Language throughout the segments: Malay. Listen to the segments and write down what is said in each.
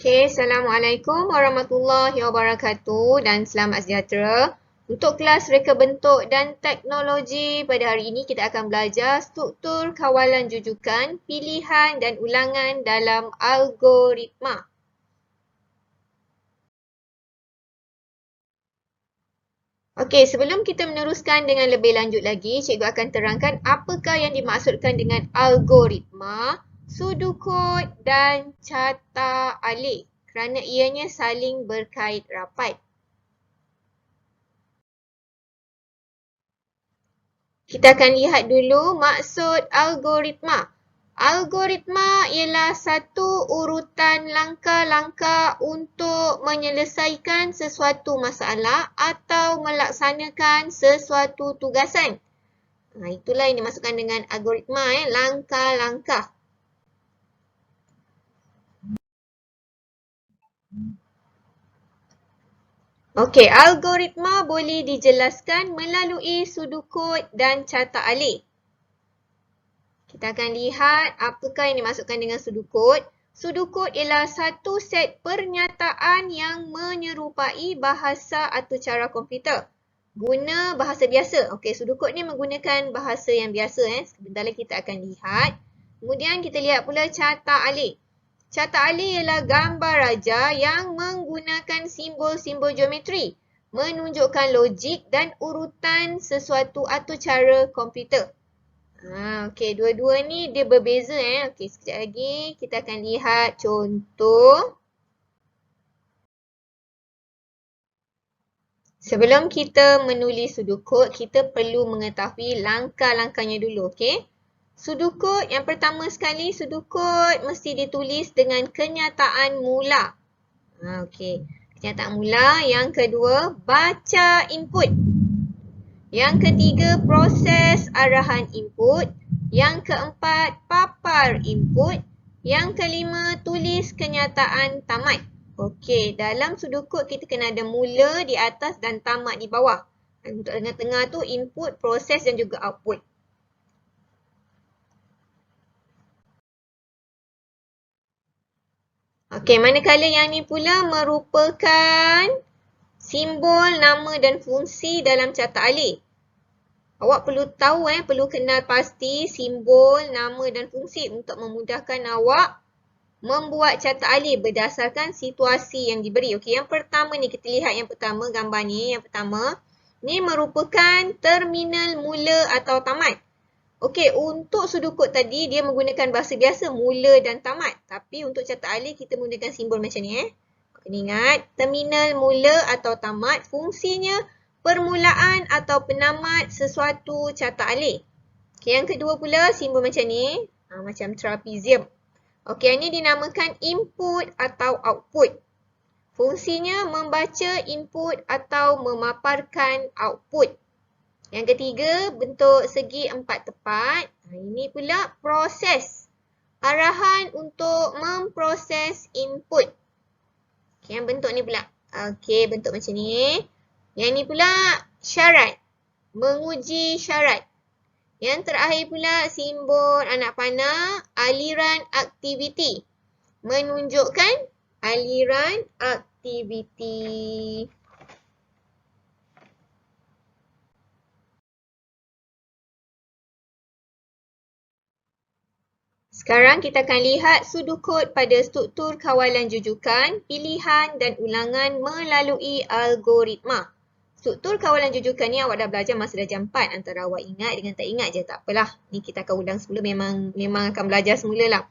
Okay, Assalamualaikum warahmatullahi wabarakatuh dan selamat sejahtera. Untuk kelas reka bentuk dan teknologi pada hari ini kita akan belajar struktur kawalan jujukan, pilihan dan ulangan dalam algoritma. Okey, sebelum kita meneruskan dengan lebih lanjut lagi, cikgu akan terangkan apakah yang dimaksudkan dengan algoritma, sudukut dan carta alih kerana ianya saling berkait rapat. Kita akan lihat dulu maksud algoritma. Algoritma ialah satu urutan langkah-langkah untuk menyelesaikan sesuatu masalah atau melaksanakan sesuatu tugasan. Itulah yang dimaksudkan dengan algoritma, langkah-langkah. Okey, algoritma boleh dijelaskan melalui sudukut dan carta alih. Kita akan lihat apakah yang dimaksudkan dengan sudukut. Sudukut ialah satu set pernyataan yang menyerupai bahasa atau cara komputer. Guna bahasa biasa. Okey, sudukut ni menggunakan bahasa yang biasa. Sebentar lagi kita akan lihat. Kemudian kita lihat pula carta alih. Carta alih ialah gambar raja yang menggunakan simbol-simbol geometri. Menunjukkan logik dan urutan sesuatu atau cara komputer. Okey, dua-dua ni dia berbeza. Okey, sekejap lagi kita akan lihat contoh. Sebelum kita menulis sudukut, kita perlu mengetahui langkah-langkahnya dulu. Okey. Sudukut, yang pertama sekali, sudukut mesti ditulis dengan kenyataan mula. Okey, kenyataan mula. Yang kedua, baca input. Yang ketiga, proses arahan input. Yang keempat, papar input. Yang kelima, tulis kenyataan tamat. Okey, dalam sudukut kita kena ada mula di atas dan tamat di bawah. Untuk tengah-tengah tu input, proses dan juga output. Okey, manakala yang ni pula merupakan simbol, nama dan fungsi dalam carta alih. Awak perlu tahu, perlu kenal pasti simbol, nama dan fungsi untuk memudahkan awak membuat carta alih berdasarkan situasi yang diberi. Okey, yang pertama ni kita lihat yang pertama, gambar ni yang pertama. Ni merupakan terminal mula atau tamat. Okey, untuk sudukut tadi dia menggunakan bahasa biasa, mula dan tamat. Tapi untuk carta alih kita menggunakan simbol macam ni. Kena ingat, terminal mula atau tamat fungsinya permulaan atau penamat sesuatu carta alih. Okey, yang kedua pula simbol macam ni, macam trapezium. Okey, yang ni dinamakan input atau output. Fungsinya membaca input atau memaparkan output. Yang ketiga, bentuk segi empat tepat. Ini pula proses. Arahan untuk memproses input. Okay, yang bentuk ni pula. Okey, bentuk macam ni. Yang ni pula syarat. Menguji syarat. Yang terakhir pula simbol anak panah, aliran aktiviti. Menunjukkan aliran aktiviti. Sekarang kita akan lihat sudukut pada struktur kawalan jujukan, pilihan dan ulangan melalui algoritma. Struktur kawalan jujukan ni awak dah belajar masa darjah 4. Antara awak ingat dengan tak ingat je, tak apalah. Ni kita akan ulang semula, memang akan belajar semula lah.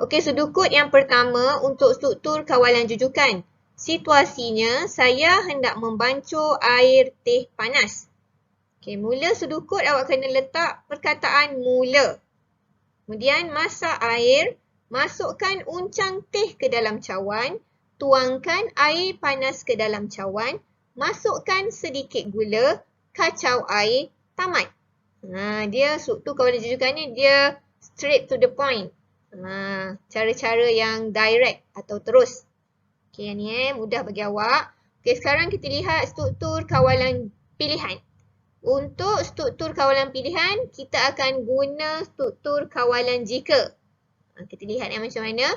Okey, sudukut yang pertama untuk struktur kawalan jujukan. Situasinya, saya hendak membancuh air teh panas. Okey, mula sudukut awak kena letak perkataan mula. Kemudian masak air, masukkan uncang teh ke dalam cawan, tuangkan air panas ke dalam cawan, masukkan sedikit gula, kacau air, tamat. Dia struktur kawalan jujukan ni dia straight to the point. Cara-cara yang direct atau terus. Okey, yang ni mudah bagi awak. Okey, sekarang kita lihat struktur kawalan pilihan. Untuk struktur kawalan pilihan, kita akan guna struktur kawalan jika. Kita lihat macam mana.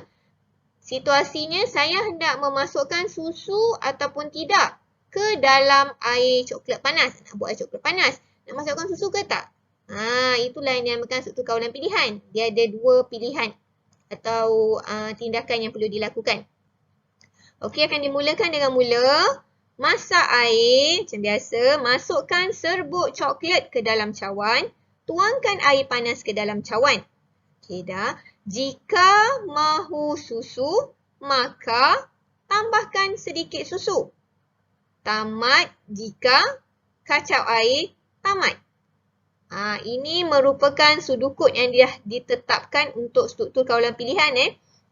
Situasinya saya hendak memasukkan susu ataupun tidak ke dalam air coklat panas. Nak buat air coklat panas. Nak masukkan susu ke tak? Itulah yang dinamakan struktur kawalan pilihan. Dia ada dua pilihan atau tindakan yang perlu dilakukan. Okey, akan dimulakan dengan mula masak air macam biasa. Masukkan serbuk coklat ke dalam cawan. Tuangkan air panas ke dalam cawan. Okey dah. Jika mahu susu, maka tambahkan sedikit susu. Tamat jika kacau air tamat. Ini merupakan sudukut yang dah ditetapkan untuk struktur kawalan pilihan.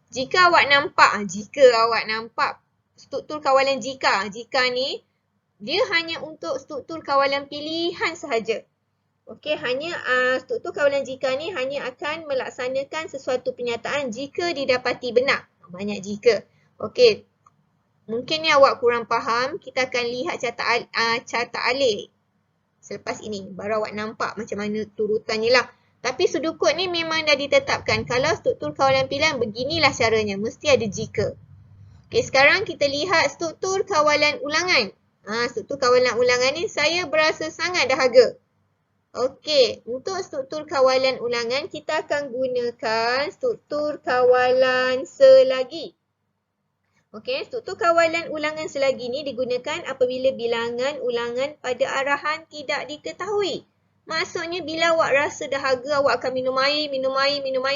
Jika awak nampak struktur kawalan jika ni dia hanya untuk struktur kawalan pilihan sahaja. Okey, hanya struktur kawalan jika ni hanya akan melaksanakan sesuatu penyataan jika didapati benar. Banyak jika. Okey. Mungkin ni awak kurang faham, kita akan lihat carta alih selepas ini. Baru awak nampak macam mana turutannya lah. Tapi sudukut ni memang dah ditetapkan. Kalau struktur kawalan pilihan beginilah caranya. Mesti ada jika. Okey, sekarang kita lihat struktur kawalan ulangan. Struktur kawalan ulangan ni saya berasa sangat dahaga. Okey, untuk struktur kawalan ulangan kita akan gunakan struktur kawalan selagi. Okey, struktur kawalan ulangan selagi ni digunakan apabila bilangan ulangan pada arahan tidak diketahui. Maksudnya bila awak rasa dahaga, awak akan minum air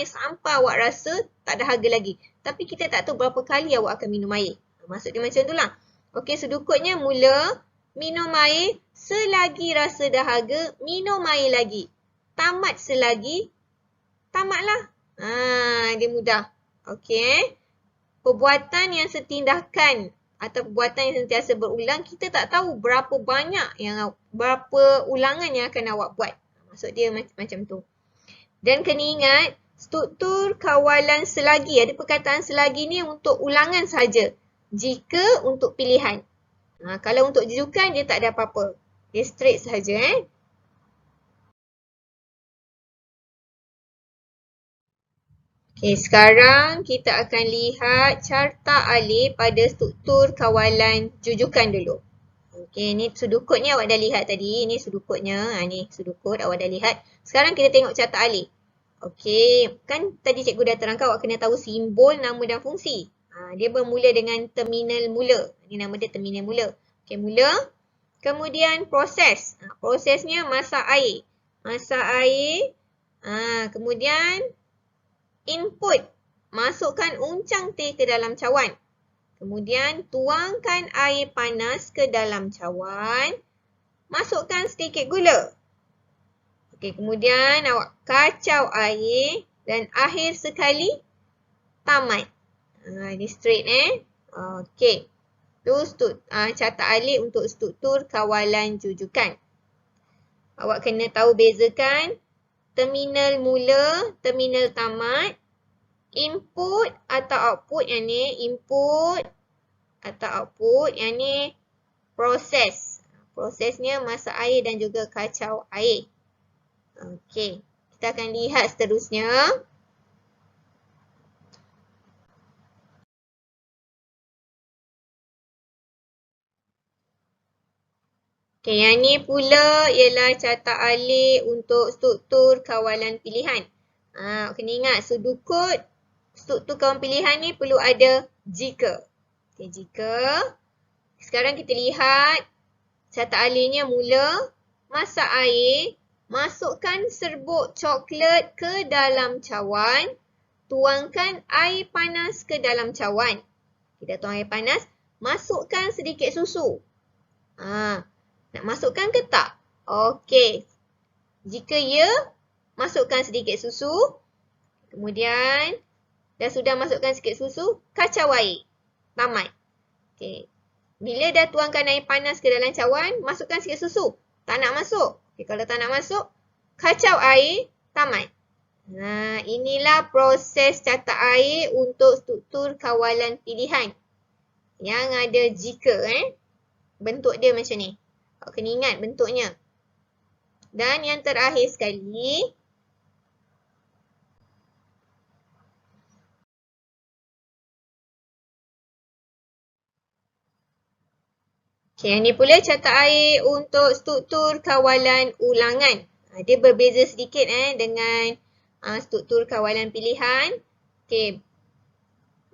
sampai awak rasa tak dahaga lagi. Tapi kita tak tahu berapa kali awak akan minum air. Maksud dia macam itulah. Okey, sudukutnya mula minum air, selagi rasa dahaga, minum air lagi. Tamat selagi, tamatlah. Dia mudah. Okey. Perbuatan yang setindakan atau perbuatan yang sentiasa berulang, kita tak tahu berapa ulangan yang akan awak buat. Maksud dia macam tu. Dan kena ingat, struktur kawalan selagi, ada perkataan selagi ni untuk ulangan saja. Jika untuk pilihan. Kalau untuk jujukan, dia tak ada apa-apa. Dia straight saja. Okey, sekarang kita akan lihat carta alih pada struktur kawalan jujukan dulu. Okey, ni sudukutnya awak dah lihat tadi. Ini sudukutnya. Ni sudukut awak dah lihat. Sekarang kita tengok carta alih. Okey, kan tadi cikgu dah terangkan awak kena tahu simbol, nama dan fungsi. Dia bermula dengan terminal mula. Ini nama dia terminal mula. Okey, mula. Kemudian proses. Prosesnya masak air. Masak air. Kemudian input. Masukkan uncang teh ke dalam cawan. Kemudian tuangkan air panas ke dalam cawan. Masukkan sedikit gula. Okey, kemudian awak kacau air dan akhir sekali tamat. Ini straight Okey. Itu carta alih untuk struktur kawalan jujukan. Awak kena tahu bezakan terminal mula, terminal tamat, input atau output yang ni, input atau output yang ni proses. Prosesnya masak air dan juga kacau air. Okey, kita akan lihat seterusnya. Okey, yang ni pula ialah carta alih untuk struktur kawalan pilihan. Kena ingat, sudukut struktur kawalan pilihan ni perlu ada jika. Okey, jika. Sekarang kita lihat carta alihnya mula masak air, masukkan serbuk coklat ke dalam cawan, tuangkan air panas ke dalam cawan. Kita tuang air panas, masukkan sedikit susu. Nak masukkan ke tak? Okey. Jika ya, masukkan sedikit susu. Kemudian, dah sudah masukkan sedikit susu, kacau air. Tamat. Okey. Bila dah tuangkan air panas ke dalam cawan, masukkan sikit susu. Tak nak masuk. Okay, kalau tak nak masuk, kacau air, tamat. Inilah proses carta air untuk struktur kawalan pilihan. Yang ada jika. Bentuk dia macam ni. Awak kena ingat bentuknya. Dan yang terakhir sekali, Okay, yang ni pula catat air untuk struktur kawalan ulangan. Dia berbeza sedikit dengan struktur kawalan pilihan. Okay,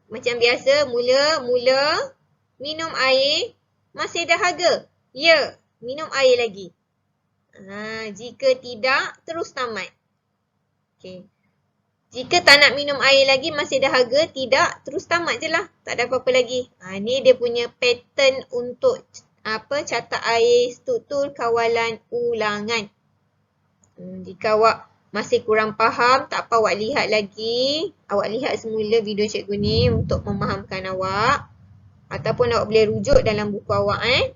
macam biasa, mula minum air masih dahaga. Ya, minum air lagi. Jika tidak, terus tamat. Okay. Jika tak nak minum air lagi, masih dahaga, tidak, terus tamat je lah. Tak ada apa-apa lagi. Ni dia punya pattern untuk catat air struktur kawalan ulangan. Jika awak masih kurang faham, tak apa awak lihat lagi. Awak lihat semula video cikgu ni untuk memahamkan awak. Ataupun awak boleh rujuk dalam buku awak.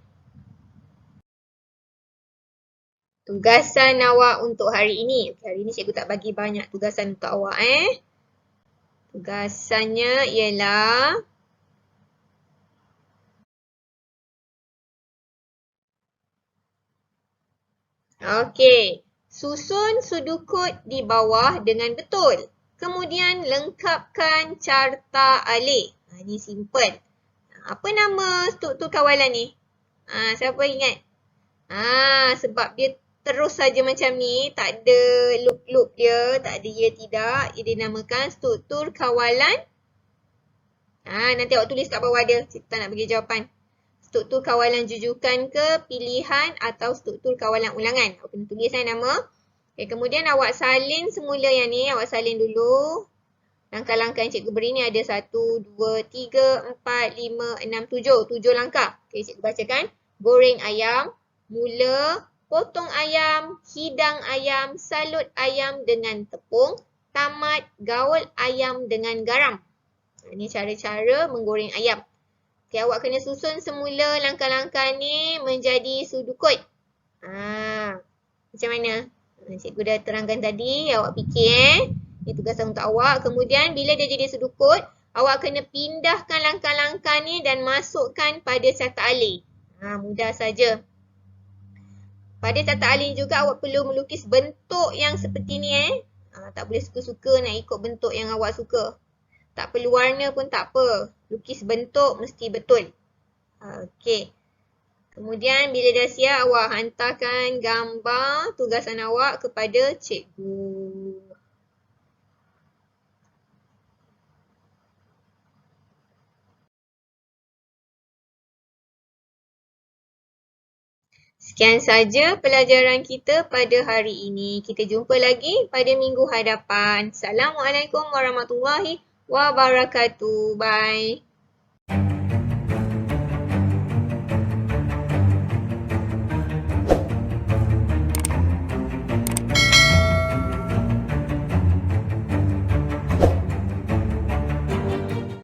Tugasan awak untuk hari ini. Hari ini cikgu tak bagi banyak tugasan untuk awak. Tugasannya ialah okey. Susun sudukut di bawah dengan betul. Kemudian lengkapkan carta alik. Ini simple. Apa nama struktur kawalan ni? Siapa ingat? Sebab dia terus saja macam ni, tak ada loop-loop dia, tak ada ya tidak. Dia dinamakan struktur kawalan. Nanti awak tulis kat bawah dia. Kita nak bagi jawapan. Struktur kawalan jujukan ke pilihan atau struktur kawalan ulangan. Awak kena tulis nama. Okay, kemudian awak salin semula yang ni. Awak salin dulu. Langkah-langkah yang cikgu beri ni ada 1, 2, 3, 4, 5, 6, 7. 7 langkah. Okay, cikgu bacakan. Goreng ayam. Mula. Potong ayam. Hidang ayam. Salut ayam dengan tepung. Tamat. Gaul ayam dengan garam. Ini cara-cara menggoreng ayam. Okay, awak kena susun semula langkah-langkah ni menjadi sudukut. Macam mana? Cikgu dah terangkan tadi. Awak fikir. Ini tugasan untuk awak. Kemudian bila dia jadi sudukut, awak kena pindahkan langkah-langkah ni dan masukkan pada catat alik. Mudah saja. Pada catat alik juga awak perlu melukis bentuk yang seperti ni. Tak boleh suka-suka nak ikut bentuk yang awak suka. Tak perlu warna pun tak apa. Lukis bentuk mesti betul. Okey. Kemudian bila dah siap, awak hantarkan gambar tugasan awak kepada cikgu. Sekian saja pelajaran kita pada hari ini. Kita jumpa lagi pada minggu hadapan. Assalamualaikum warahmatullahi wabarakatuh. Bye.